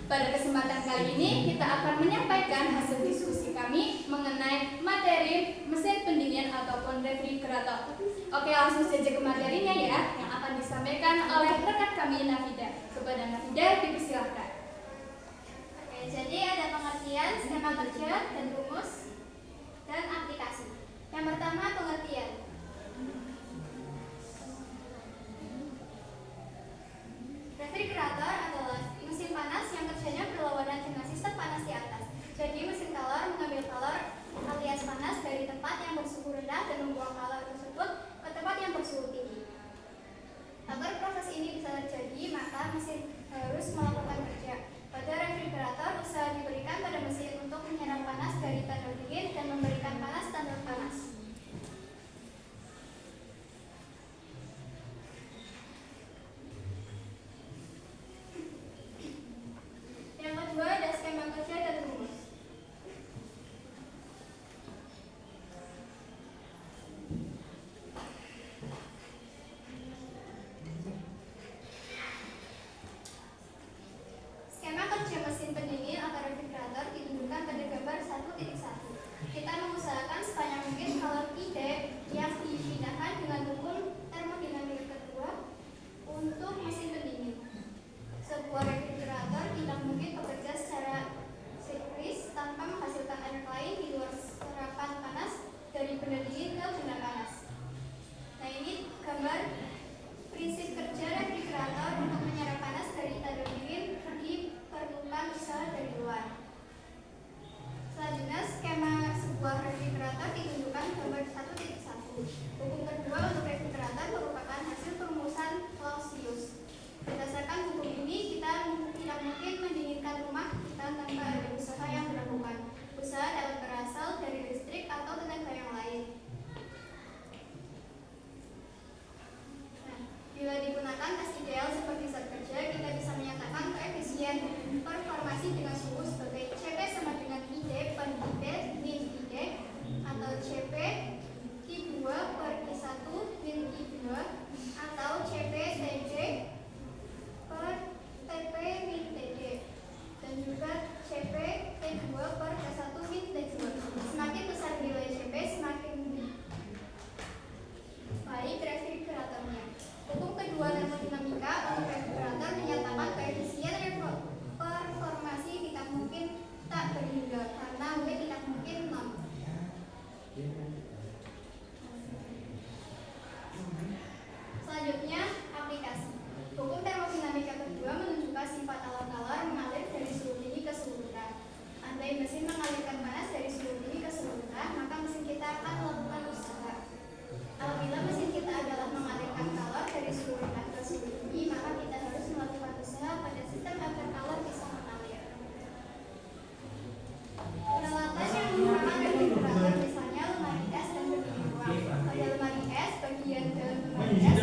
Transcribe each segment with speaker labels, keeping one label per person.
Speaker 1: Pada kesempatan kali ini kita akan menyampaikan hasil diskusi kami mengenai materi mesin pendingin ataupun refrigerator. Oke, langsung saja ke materinya ya, yang akan disampaikan oleh rekan kami Nafida. Kepada Nafida dipersilahkan.
Speaker 2: Oke, jadi ada pengertian, skema kerja, dan rumus, dan aplikasi. Yang pertama, pengertian. Refrigerator adalah mesin panas yang kerjanya berlawanan dengan sistem panas di atas. Jadi mesin kalor mengambil kalor alias panas dari tempat yang bersuhu rendah dan membuang kalor tersebut ke tempat yang bersuhu tinggi. Agar proses ini bisa terjadi, maka mesin harus melakukan kerja. Pada refrigerator, usaha diberikan pada mesin untuk menyerap panas dari tanduk dingin dan memberikan panas tanduk panas. Yang kedua ada skema kerja dan rumus. Skema kerja mesin pendingin atau refrigerator ditunjukkan pada gambar 1.1. Kita mengusahakan sebanyak mungkin kalor ide yang dipindahkan dengan hukum termodinamika kedua untuk mesin pendingin. Sebuah refrigerator tidak mungkin bekerja secara siklis tanpa menghasilkan energi lain di luar serapan panas dari benda dingin ke benda panas. Nah, ini gambar prinsip kerja refrigerator untuk menyerap panas dari tanduk dingin diperlukan usaha dari luar. Selanjutnya, skema sebuah refrigerator ditunjukkan gambar 1.1. Hukum kedua untuk refrigerator merupakan hasil perumusan Clausius. Berdasarkan hukum ini, kita tidak mungkin mendinginkan rumah kita tanpa ada usaha yang dilakukan. Usaha dapat berasal dari listrik atau tenaga yang lain. Nah, bila digunakan tes ideal seperti zat kerja, kita bisa menyatakan koefisien performasi dengan suhu sebagai Cp sama dengan ID per ID min ID atau Cp Q2 per I1 min I2 atau Cp Tj per Tp min Td dan juga Cp T2 per T1 min T2. Semakin besar nilai Cp, semakin baik refrigeratornya. Hukum kedua termodinamika untuk refrigerator menyatakan koefisien performasi tidak mungkin tak berhingga karena W tidak mungkin 0. Selanjutnya, aplikasi. Hukum termodinamika kedua menunjukkan sifat alat-alat mengalir dari suhu tinggi ke suhu rendah. Andai mesin mengalirkan panas dari suhu tinggi ke suhu rendah, maka mesin kita akan melakukan usaha. Apabila mesin kita adalah mengalirkan kalor dari suhu rendah ke suhu tinggi, maka kita harus melakukan usaha pada sistem agar kalor bisa mengalir. Peralatan yang menggunakan refrigerator misalnya lemari es dan pendingin ruang. Pada lemari es, bagian dalam lemari es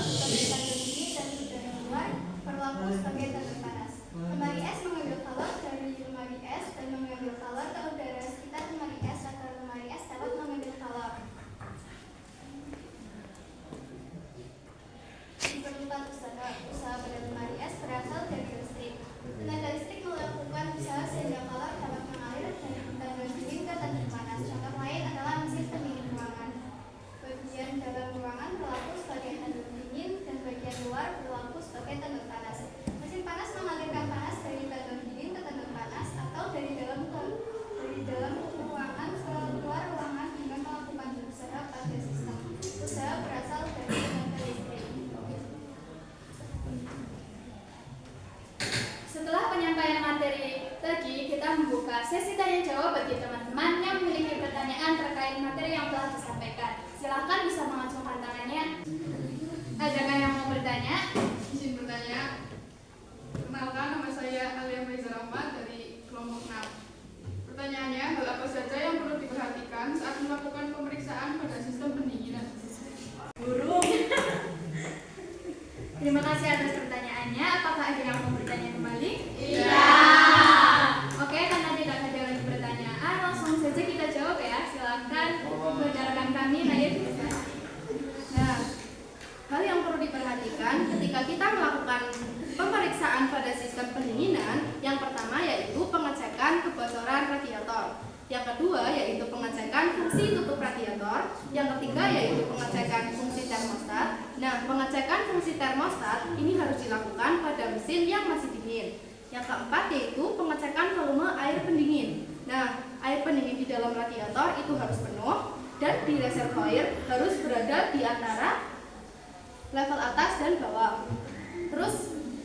Speaker 2: sebagai tanduk dingin dan udara luar berlaku sebagai tanduk panas. Lemari es mengambil kalor dari lemari es dan mengambil kalor ke udara sekitar lemari es agar lemari es dapat mengambil kalor. Diperlukan usaha pada lemari es berasal dari listrik. Tenaga listrik melakukan usaha sehingga kalor dapat mengalir dari tanduk dingin ke tanduk panas. Contoh lain adalah mesin pendingin ruangan. Bagian dalam ruangan berlaku sebagai tanduk dingin dan bagian luar berlaku sebagai tanduk panas. Mesin panas mengalirkan panas dari tanduk dingin ke tanduk panas atau dari dalam ruangan ke luar ruangan dengan melakukan usaha pada sistem. Usaha berasal dari tenaga listrik.
Speaker 1: Setelah penyampaian materi tadi, kita membuka sesi tanya jawab bagi teman-teman yang memiliki pertanyaan terkait materi yang telah disampaikan. Silahkan bisa mengacungkan tangannya. Adakah yang mau bertanya?
Speaker 3: Izin bertanya. Kenalkan, nama saya Alia Faizal Ahmad dari kelompok 6. Pertanyaannya, hal apa saja yang perlu diperhatikan saat melakukan pemeriksaan pada sistem pendinginan?
Speaker 1: Guru. Terima kasih atas pertanyaannya. Apakah ada yang mau bertanya kembali?
Speaker 3: Iya.
Speaker 1: Oke, karena tidak ada lagi pertanyaan, langsung saja kita jawab ya. Silakan rekan kami Nayib.
Speaker 3: Nah, hal yang perlu diperhatikan ketika kita Yang kedua yaitu pengecekan fungsi tutup radiator. Yang ketiga yaitu pengecekan fungsi termostat. Nah, pengecekan fungsi termostat ini harus dilakukan pada mesin yang masih dingin. Yang keempat yaitu pengecekan volume air pendingin. Nah, air pendingin di dalam radiator itu harus penuh dan di reservoir harus berada di antara level atas dan bawah. Terus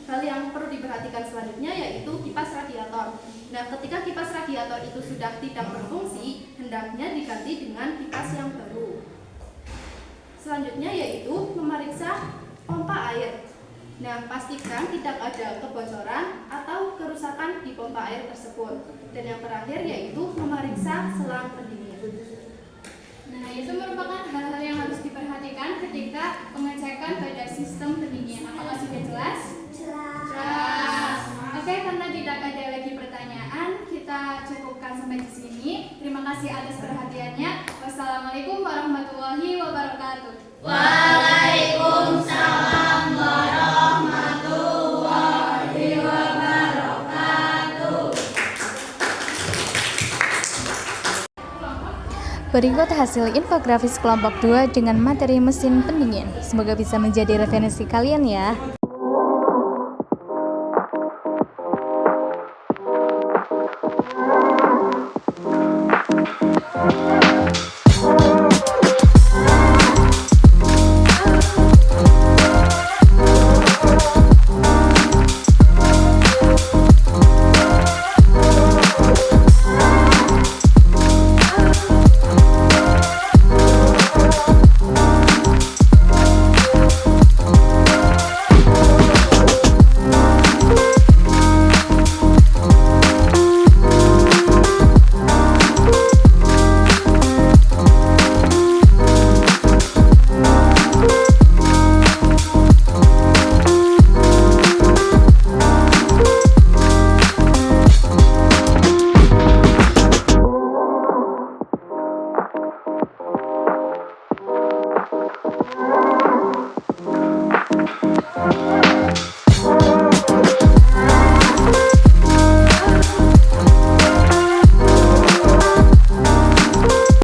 Speaker 3: hal yang perlu diperhatikan selanjutnya yaitu kipas radiator. Nah, ketika kipas radiator itu sudah tidak berfungsi, hendaknya diganti dengan kipas yang baru. Selanjutnya yaitu memeriksa pompa air. Nah, pastikan tidak ada kebocoran atau kerusakan di pompa air tersebut. Dan yang terakhir yaitu memeriksa selang pendingin.
Speaker 1: Nah, itu merupakan hal-hal yang harus diperhatikan ketika pengecekan pada sistem pendingin. Apakah sudah jelas? Jelas. Oke, karena tidak ada lagi pertanyaan, kita cukupkan sampai di sini. Terima kasih atas perhatiannya. Wassalamualaikum warahmatullahi wabarakatuh.
Speaker 4: Waalaikumsalam warahmatullahi wabarakatuh.
Speaker 5: Berikut hasil infografis kelompok 2 dengan materi mesin pendingin. Semoga bisa menjadi referensi kalian ya.